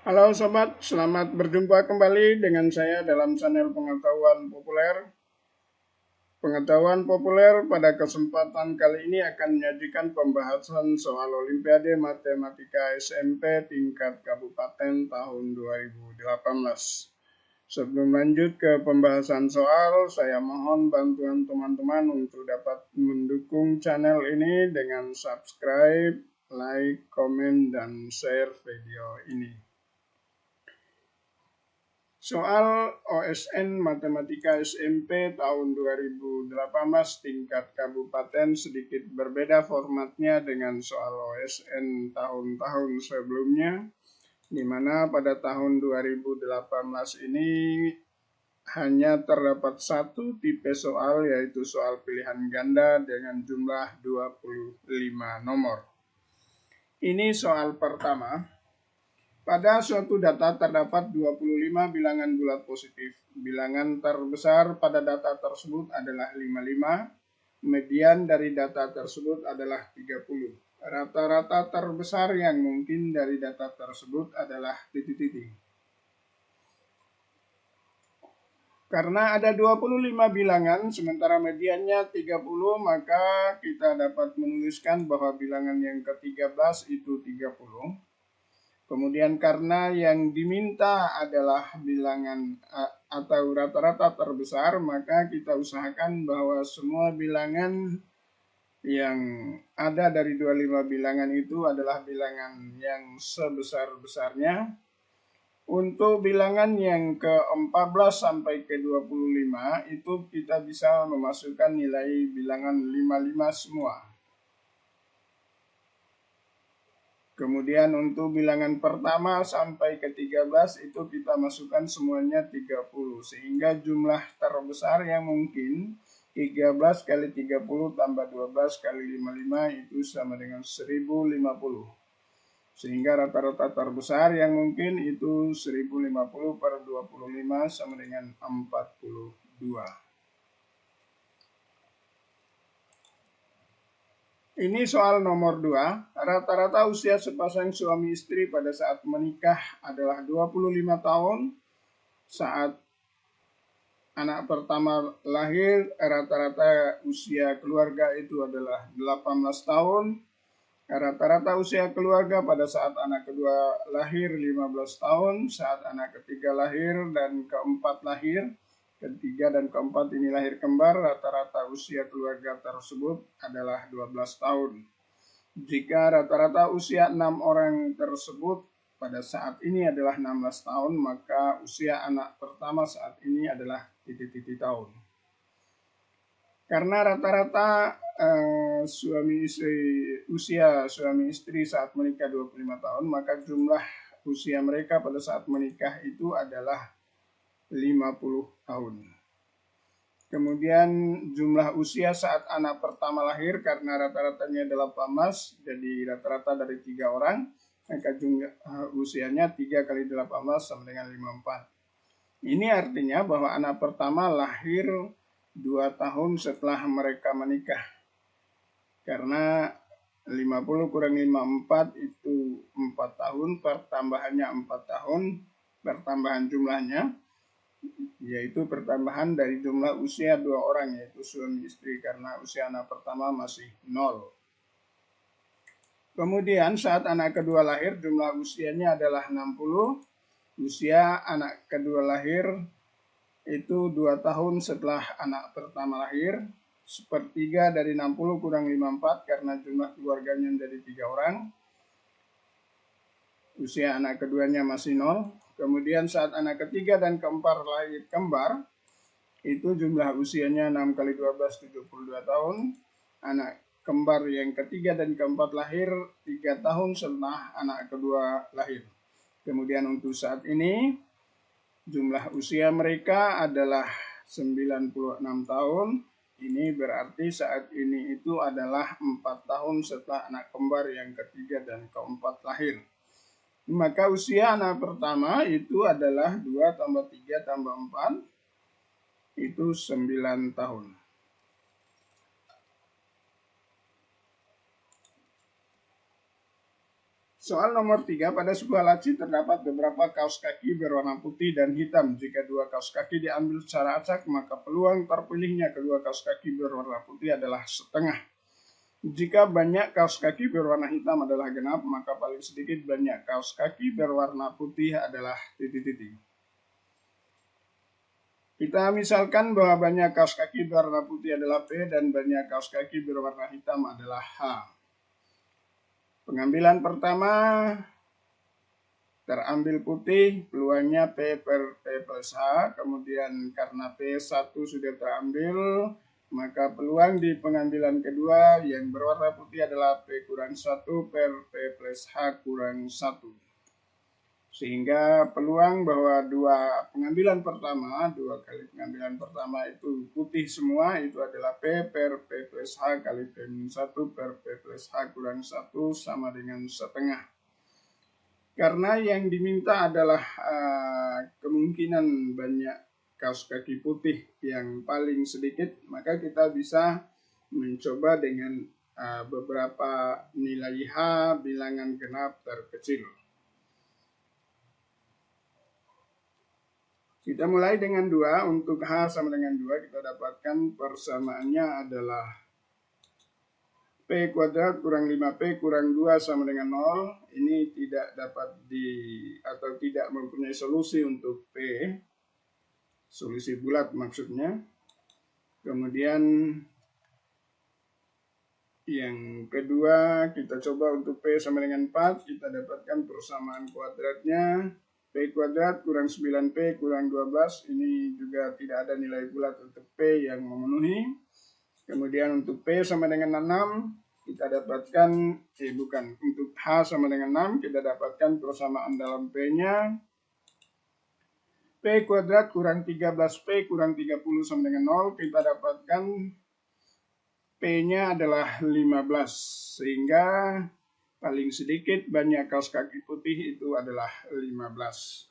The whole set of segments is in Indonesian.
Halo sobat, selamat berjumpa kembali dengan saya dalam channel Pengetahuan Populer. Pengetahuan Populer pada kesempatan kali ini akan menyajikan pembahasan soal Olimpiade Matematika SMP tingkat Kabupaten tahun 2018. Sebelum lanjut ke pembahasan soal, saya mohon bantuan teman-teman untuk dapat mendukung channel ini dengan subscribe, like, komen, dan share video ini. Soal OSN Matematika SMP tahun 2018 tingkat kabupaten sedikit berbeda formatnya dengan soal OSN tahun-tahun sebelumnya, di mana pada tahun 2018 ini hanya terdapat satu tipe soal, yaitu soal pilihan ganda dengan jumlah 25 nomor. Ini soal pertama. Pada suatu data terdapat 25 bilangan bulat positif. Bilangan terbesar pada data tersebut adalah 55. Median dari data tersebut adalah 30. Rata-rata terbesar yang mungkin dari data tersebut adalah titik-titik. Karena ada 25 bilangan, sementara mediannya 30, maka kita dapat menuliskan bahwa bilangan yang ke-13 itu 30. Kemudian karena yang diminta adalah bilangan atau rata-rata terbesar, maka kita usahakan bahwa semua bilangan yang ada dari 25 bilangan itu adalah bilangan yang sebesar-besarnya. Untuk bilangan yang ke-14 sampai ke-25 itu kita bisa memasukkan nilai bilangan 55 semua. Kemudian untuk bilangan pertama sampai ke-13 itu kita masukkan semuanya 30. Sehingga jumlah terbesar yang mungkin 13 kali 30 tambah 12 kali 55 itu sama dengan 1050. Sehingga rata-rata terbesar yang mungkin itu 1050 per 25 sama dengan 42. Ini soal nomor 2. Rata-rata usia sepasang suami istri pada saat menikah adalah 25 tahun. Saat anak pertama lahir, rata-rata usia keluarga itu adalah 18 tahun. Rata-rata usia keluarga pada saat anak kedua lahir 15 tahun. Saat anak ketiga lahir dan keempat lahir, ketiga dan keempat ini lahir kembar, rata-rata usia keluarga tersebut adalah 12 tahun. Jika rata-rata usia 6 orang tersebut pada saat ini adalah 16 tahun, maka usia anak pertama saat ini adalah titik-titik tahun. Karena rata-rata usia suami istri saat menikah 25 tahun, maka jumlah usia mereka pada saat menikah itu adalah 50 tahun. Kemudian jumlah usia saat anak pertama lahir, karena rata-ratanya 18, jadi rata-rata dari 3 orang, maka jumlah usianya 3 kali 18 sama dengan 54. Ini artinya bahwa anak pertama lahir 2 tahun setelah mereka menikah. Karena 50 kurang 54 itu 4 tahun, pertambahannya 4 tahun, pertambahan jumlahnya, yaitu pertambahan dari jumlah usia 2 orang, yaitu suami istri, karena usia anak pertama masih 0. Kemudian saat anak kedua lahir, jumlah usianya adalah 60. Usia anak kedua lahir itu 2 tahun setelah anak pertama lahir. Sepertiga dari 60 kurang 54 karena jumlah keluarganya menjadi 3 orang. Usia anak keduanya masih 0. Kemudian saat anak ketiga dan keempat lahir kembar, itu jumlah usianya 6 kali 12, 72 tahun. Anak kembar yang ketiga dan keempat lahir 3 tahun setelah anak kedua lahir. Kemudian untuk saat ini, jumlah usia mereka adalah 96 tahun. Ini berarti saat ini itu adalah 4 tahun setelah anak kembar yang ketiga dan keempat lahir. Maka usia anak pertama itu adalah 2 tambah 3 tambah 4, itu 9 tahun. Soal nomor 3, pada sebuah laci terdapat beberapa kaos kaki berwarna putih dan hitam. Jika dua kaos kaki diambil secara acak, maka peluang terpilihnya kedua kaos kaki berwarna putih adalah setengah. Jika banyak kaos kaki berwarna hitam adalah genap, maka paling sedikit banyak kaos kaki berwarna putih adalah titik-titik. Kita misalkan bahwa banyak kaos kaki berwarna putih adalah P dan banyak kaos kaki berwarna hitam adalah H. Pengambilan pertama terambil putih, peluangnya P per P plus H, kemudian karena P1 sudah terambil, maka peluang di pengambilan kedua yang berwarna putih adalah P kurang 1 per P plus H kurang 1. Sehingga peluang bahwa dua pengambilan pertama, dua kali pengambilan pertama itu putih semua, itu adalah P per P plus H kali P-1 per P plus H kurang 1 sama dengan setengah. Karena yang diminta adalah kemungkinan banyak kaos kaki putih yang paling sedikit, maka kita bisa mencoba dengan beberapa nilai H bilangan genap terkecil. Kita mulai dengan 2. Untuk H sama dengan 2, kita dapatkan persamaannya adalah P kuadrat kurang 5P kurang 2 sama dengan 0. Ini tidak dapat atau tidak mempunyai solusi untuk P. Solusi bulat maksudnya. Kemudian yang kedua, kita coba untuk P sama dengan 4. Kita dapatkan persamaan kuadratnya. P kuadrat kurang 9P kurang 12, ini juga tidak ada nilai bulat untuk P yang memenuhi. Kemudian untuk P sama dengan 6, kita dapatkan, untuk H sama dengan 6, kita dapatkan persamaan dalam P-nya. P kuadrat kurang 13P kurang 30 sama dengan 0, kita dapatkan P-nya adalah 15, sehingga paling sedikit banyak kaos kaki putih itu adalah 15.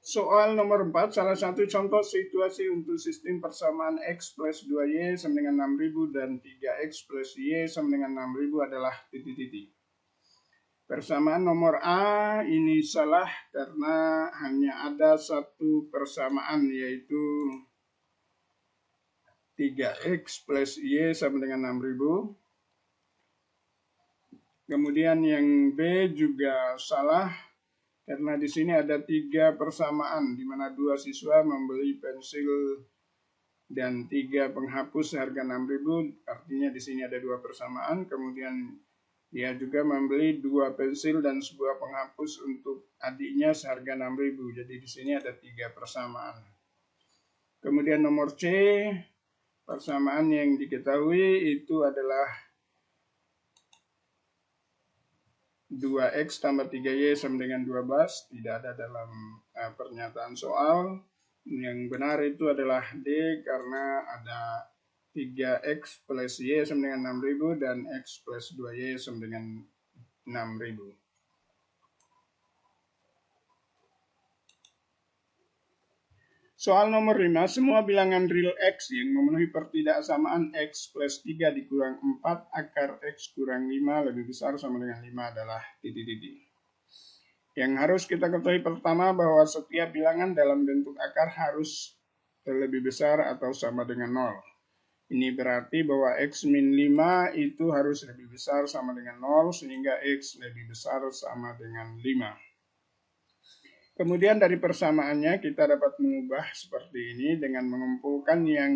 Soal nomor 4, salah satu contoh situasi untuk sistem persamaan X plus 2Y sama dengan 6000 dan 3X plus Y sama dengan 6000 adalah titik-titik. Persamaan nomor A ini salah karena hanya ada satu persamaan, yaitu 3X plus Y sama dengan 6000. Kemudian yang B juga salah karena di sini ada 3 persamaan, di mana 2 siswa membeli pensil dan 3 penghapus seharga 6.000, artinya di sini ada 2 persamaan. Kemudian dia juga membeli 2 pensil dan sebuah penghapus untuk adiknya seharga 6.000. Jadi di sini ada 3 persamaan. Kemudian nomor C, persamaan yang diketahui itu adalah 2X tambah 3Y sama dengan 12, tidak ada dalam pernyataan soal. Yang benar itu adalah D karena ada 3X plus Y sama dengan 6.000 dan X plus 2Y sama dengan 6.000. Soal nomor 5, semua bilangan real X yang memenuhi pertidaksamaan X plus 3 dikurang 4 akar X kurang 5 lebih besar sama dengan 5 adalah titik-titik. Yang harus kita ketahui pertama bahwa setiap bilangan dalam bentuk akar harus lebih besar atau sama dengan 0. Ini berarti bahwa X min 5 itu harus lebih besar sama dengan 0, sehingga X lebih besar sama dengan 5. Kemudian dari persamaannya kita dapat mengubah seperti ini dengan mengumpulkan yang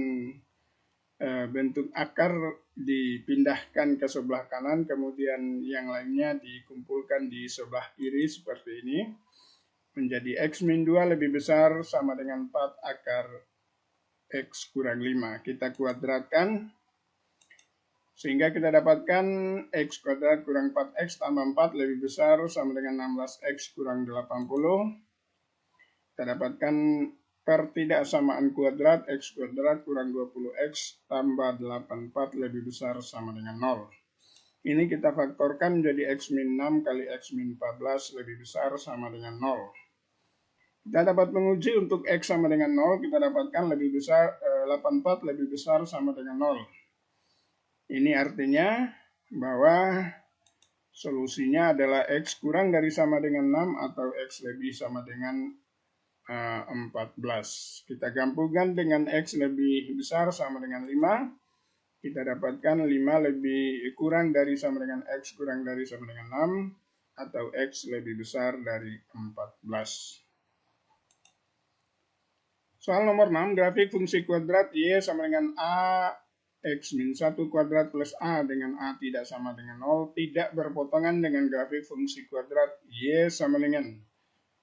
bentuk akar dipindahkan ke sebelah kanan, kemudian yang lainnya dikumpulkan di sebelah kiri seperti ini. Menjadi X min 2 lebih besar sama dengan 4 akar X kurang 5. Kita kuadratkan sehingga kita dapatkan X kuadrat kurang 4X tambah 4 lebih besar sama dengan 16X kurang 80. Kita dapatkan pertidaksamaan kuadrat X kuadrat kurang 20X tambah 84 lebih besar sama dengan 0. Ini kita faktorkan menjadi X min 6 kali X min 14 lebih besar sama dengan 0. Kita dapat menguji untuk X sama dengan 0, kita dapatkan lebih besar 84 lebih besar sama dengan 0. Ini artinya bahwa solusinya adalah X kurang dari sama dengan 6 atau X lebih sama dengan 14. Kita gabungkan dengan X lebih besar sama dengan 5. Kita dapatkan 5 lebih kurang dari sama dengan X kurang dari sama dengan 6 atau X lebih besar dari 14. Soal nomor 6, grafik fungsi kuadrat Y sama dengan A X min 1 kuadrat plus A dengan A tidak sama dengan 0 tidak berpotongan dengan grafik fungsi kuadrat Y sama dengan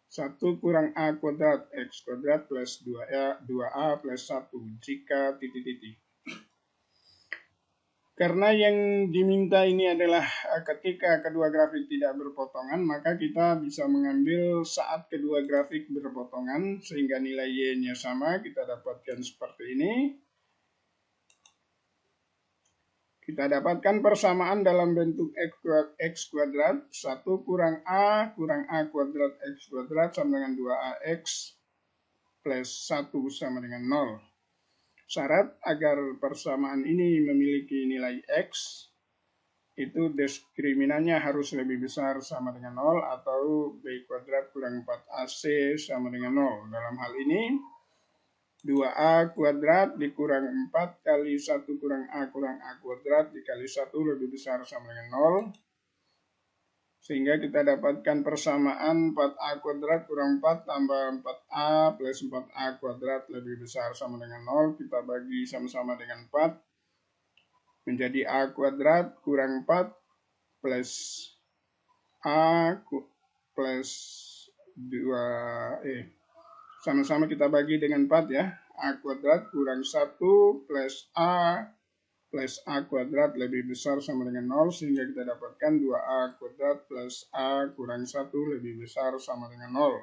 1 kurang A kuadrat X kuadrat plus 2A plus 1 jika titik-titik. Karena yang diminta ini adalah ketika kedua grafik tidak berpotongan, maka kita bisa mengambil saat kedua grafik berpotongan sehingga nilai Y-nya sama, kita dapatkan seperti ini. Kita dapatkan persamaan dalam bentuk X kuadrat, 1 kurang A kuadrat X kuadrat sama dengan 2AX plus 1 sama dengan 0. Syarat agar persamaan ini memiliki nilai X, itu diskriminannya harus lebih besar sama dengan 0 atau B kuadrat kurang 4AC sama dengan 0. Dalam hal ini, 2A kuadrat dikurang 4 kali 1 kurang A kuadrat dikali 1 lebih besar sama dengan 0. Sehingga kita dapatkan persamaan 4A kuadrat kurang 4 tambah 4A plus 4A kuadrat lebih besar sama dengan 0. Kita bagi sama-sama dengan 4. Menjadi A kuadrat kurang 4 plus A plus 2. Sama-sama kita bagi dengan 4 ya. A kuadrat kurang 1 plus A plus A kuadrat lebih besar sama dengan 0, sehingga kita dapatkan 2A kuadrat plus A kurang 1 lebih besar sama dengan 0.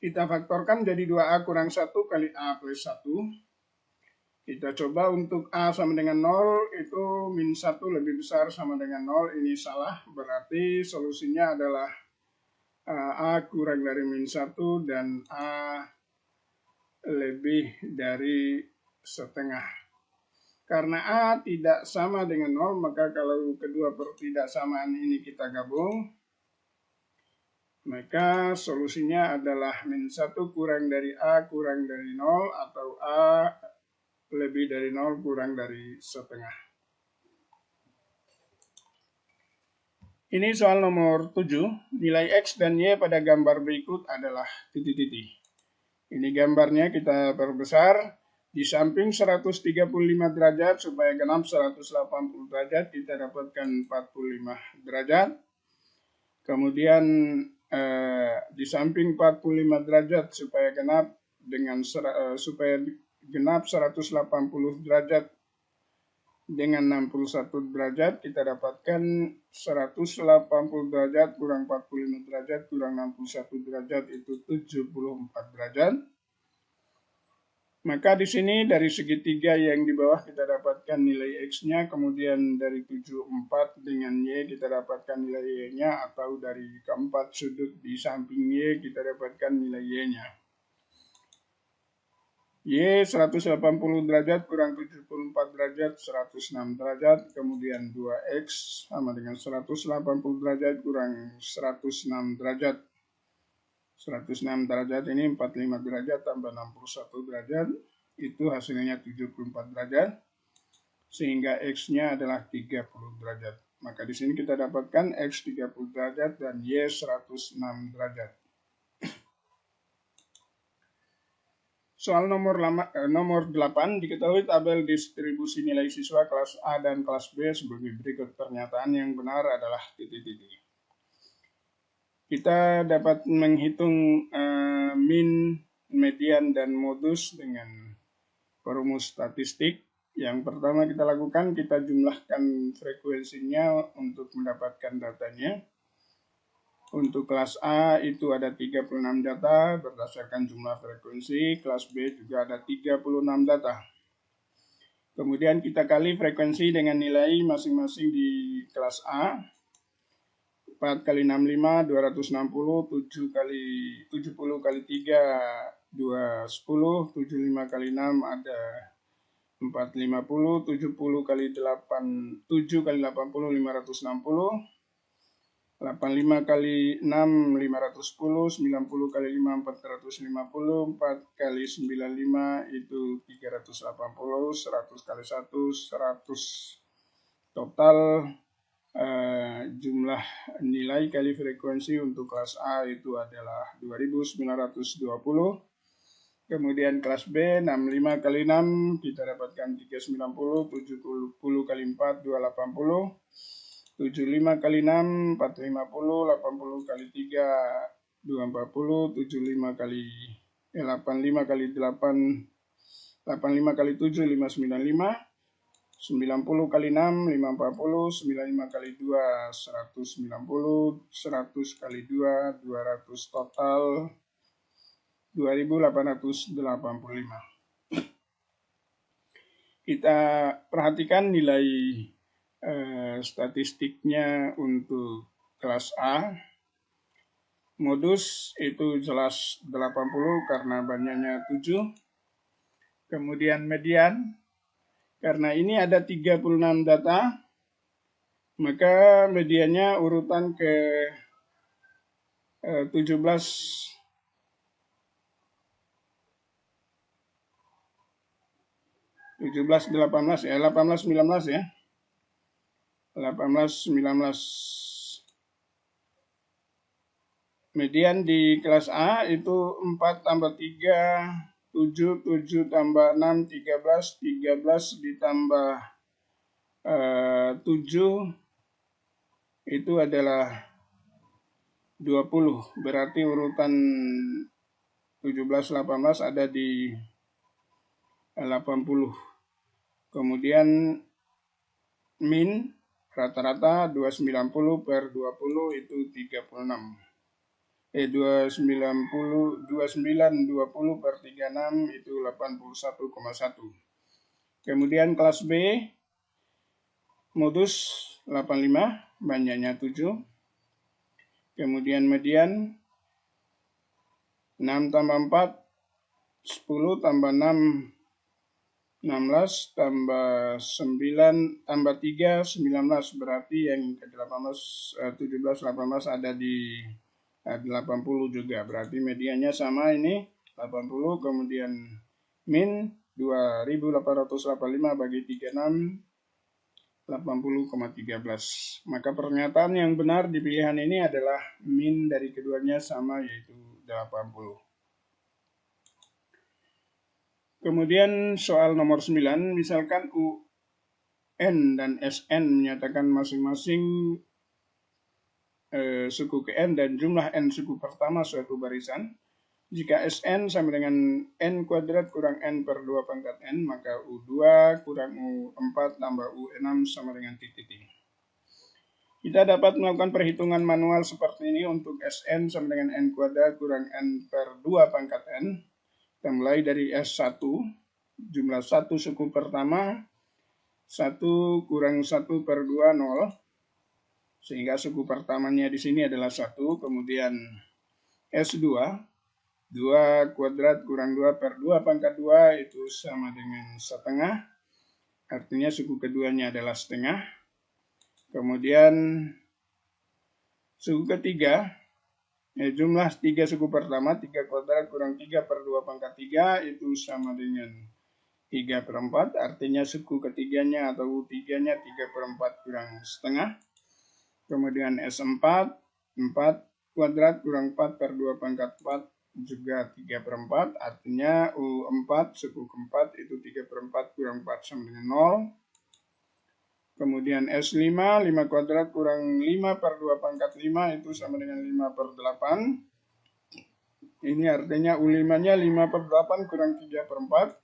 Kita faktorkan jadi 2A kurang 1 kali A plus 1. Kita coba untuk A sama dengan 0, itu min 1 lebih besar sama dengan 0, ini salah, berarti solusinya adalah A kurang dari min 1 dan A lebih dari setengah. Karena A tidak sama dengan 0, maka kalau kedua pertidaksamaan ini kita gabung, maka solusinya adalah min 1 kurang dari A kurang dari 0 atau A lebih dari 0 kurang dari setengah. Ini soal nomor 7. Nilai X dan Y pada gambar berikut adalah titik-titik. Ini gambarnya kita perbesar. Di samping 135 derajat supaya genap 180 derajat kita dapatkan 45 derajat. Kemudian di samping 45 derajat supaya genap 180 derajat dengan 61 derajat kita dapatkan 180 derajat kurang 45 derajat kurang 61 derajat itu 74 derajat. Maka di sini dari segitiga yang di bawah kita dapatkan nilai X-nya, kemudian dari 74 dengan Y kita dapatkan nilai Y-nya, atau dari keempat sudut di samping Y kita dapatkan nilai Y-nya. Y 180 derajat kurang 74 derajat 106 derajat, kemudian 2X sama dengan 180 derajat kurang 106 derajat. 106 derajat ini 45 derajat tambah 61 derajat, itu hasilnya 74 derajat, sehingga X-nya adalah 30 derajat. Maka di sini kita dapatkan X 30 derajat dan Y 106 derajat. Soal nomor 8, diketahui tabel distribusi nilai siswa kelas A dan kelas B sebagai berikut. Pernyataan yang benar adalah titik-titik. Kita dapat menghitung min, median, dan modus dengan perumus statistik. Yang pertama kita lakukan, kita jumlahkan frekuensinya untuk mendapatkan datanya. Untuk kelas A itu ada 36 data berdasarkan jumlah frekuensi, kelas B juga ada 36 data. Kemudian kita kali frekuensi dengan nilai masing-masing di kelas A. 4 kali 65, 260, 7 kali 70 kali 3, 210, 75 kali 6 ada 450, 70 kali 8, 7 kali 80, 560, 85 kali 6, 510, 90 kali 5, 450, 4 kali 95 itu 380, 100 kali 1, 100. Total jumlah nilai kali frekuensi untuk kelas A itu adalah 2920. Kemudian kelas B 65 kali 6 kita dapatkan 390, 70 kali 4 280, 75 kali 6 450, 80 kali 3 240, 75 kali 85 kali 8 85 kali 7 595, 90 kali 6 540, 95 kali 2 190, 100 kali 2 200, total 2885. Kita perhatikan nilai statistiknya untuk kelas A. Modus itu jelas 80 karena banyaknya 7. Kemudian median, karena ini ada 36 data, maka mediannya urutan ke 17. 17, 18 ya, 18, 19 ya. 18, 19. Median di kelas A itu 4 tambah 3, 7, 7 tambah 6, 13, 13 ditambah 7, itu adalah 20. Berarti urutan 17, 18 ada di 80. Kemudian min rata-rata 290 per 20 itu 36. 290 2920 per 36 itu 81,1. Kemudian kelas B modus 85, banyaknya 7. Kemudian median 6 tambah 4 10 tambah 6 16 tambah 9 tambah 3 19, berarti yang ke 18 17 18 ada di 80 juga, berarti medianya sama ini 80. Kemudian min 2885 bagi 36 80,13. Maka pernyataan yang benar di pilihan ini adalah min dari keduanya sama, yaitu 80. Kemudian soal nomor 9, misalkan UN dan SN menyatakan masing-masing suku ke N dan jumlah N suku pertama suatu barisan. Jika SN sama dengan N kuadrat kurang N per 2 pangkat N, maka U2 kurang U4 tambah U6 sama dengan titik. Kita dapat melakukan perhitungan manual seperti ini untuk SN sama dengan N kuadrat kurang N per 2 pangkat N. Kita mulai dari S1, jumlah 1 suku pertama, 1 kurang 1 per 2, 0. Sehingga suku pertamanya di sini adalah 1. Kemudian S2, 2 kuadrat kurang 2 per 2 pangkat 2 itu sama dengan setengah. Artinya suku keduanya adalah setengah. Kemudian suku ketiga, jumlah 3 suku pertama, 3 kuadrat kurang 3 per 2 pangkat 3 itu sama dengan 3 per 4. Artinya suku ketiganya atau U3-nya 3 per 4 kurang setengah. Kemudian S4, 4 kuadrat kurang 4 per 2 pangkat 4 juga 3 per 4. Artinya U4 suku keempat itu 3 per 4 kurang 4 sama dengan 0. Kemudian S5, 5 kuadrat kurang 5 per 2 pangkat 5 itu sama dengan 5 per 8. Ini artinya U5-nya 5 per 8 kurang 3 per 4.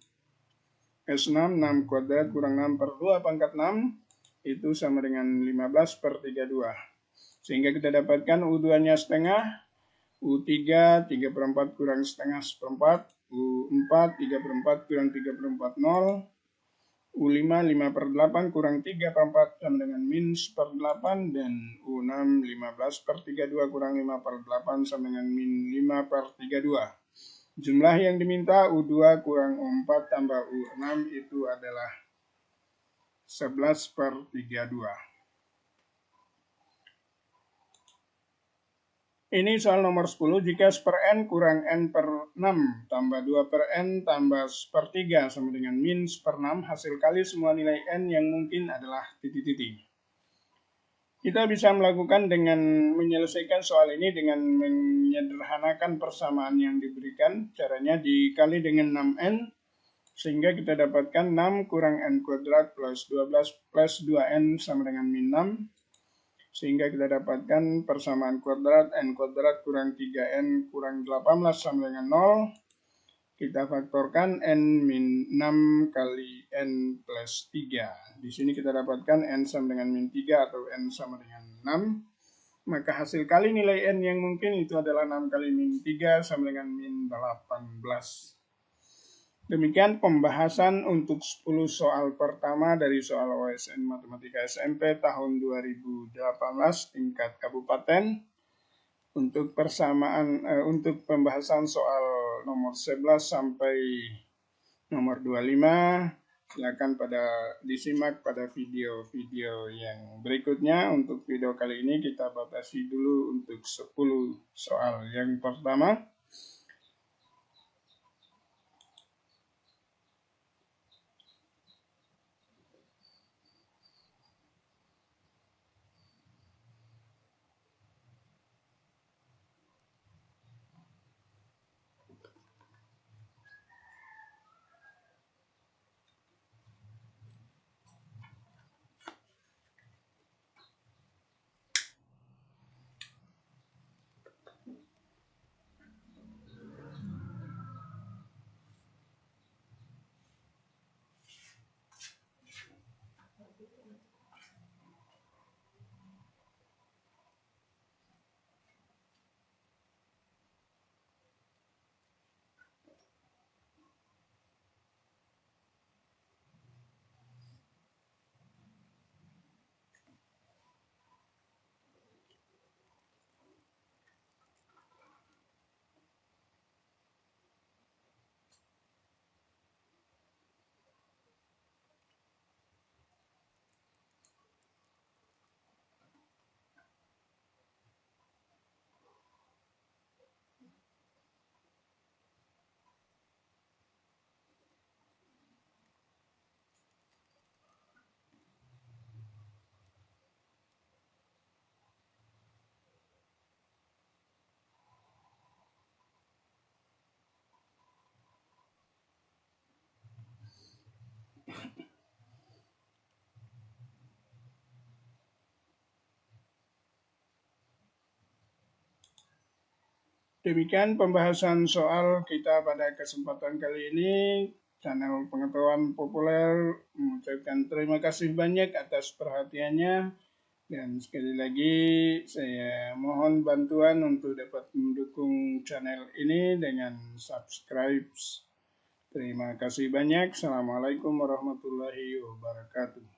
S6, 6 kuadrat kurang 6 per 2 pangkat 6 itu sama dengan 15 per 32. Sehingga kita dapatkan U2-nya setengah, U3 3 per 4 kurang setengah seperempat, U4 3 per 4 kurang 3 per 4, 0. U5 5 per 8 kurang 3 per 4 sama dengan min 1 per 8, dan U6 15 per 32 kurang 5 per 8 sama dengan min 5 per 32. Jumlah yang diminta U2 kurang U4 tambah U6 itu adalah 11/32. Ini soal nomor 10, jika per N kurang N per 6 tambah 2 per N tambah per 3 sama dengan min per 6, hasil kali semua nilai N yang mungkin adalah titik-titik. Kita bisa melakukan dengan menyelesaikan soal ini dengan menyederhanakan persamaan yang diberikan. Caranya dikali dengan 6N, sehingga kita dapatkan 6 kurang N kuadrat plus 12 plus 2N sama dengan min 6. Sehingga kita dapatkan persamaan kuadrat, N kuadrat kurang 3N kurang 18 sama dengan 0. Kita faktorkan N min 6 kali N plus 3. Di sini kita dapatkan N sama dengan min 3 atau N sama dengan 6. Maka hasil kali nilai N yang mungkin itu adalah 6 kali min 3 sama dengan min 18. Demikian pembahasan untuk 10 soal pertama dari soal OSN Matematika SMP tahun 2018 tingkat kabupaten. Untuk untuk pembahasan soal nomor 11 sampai nomor 25, silakan disimak pada video-video yang berikutnya. Untuk video kali ini kita batasi dulu untuk 10 soal. Yang pertama, demikian pembahasan soal kita pada kesempatan kali ini. Channel Pengetahuan Populer mengucapkan terima kasih banyak atas perhatiannya. Dan sekali lagi saya mohon bantuan untuk dapat mendukung channel ini dengan subscribe. Terima kasih banyak. Assalamualaikum warahmatullahi wabarakatuh.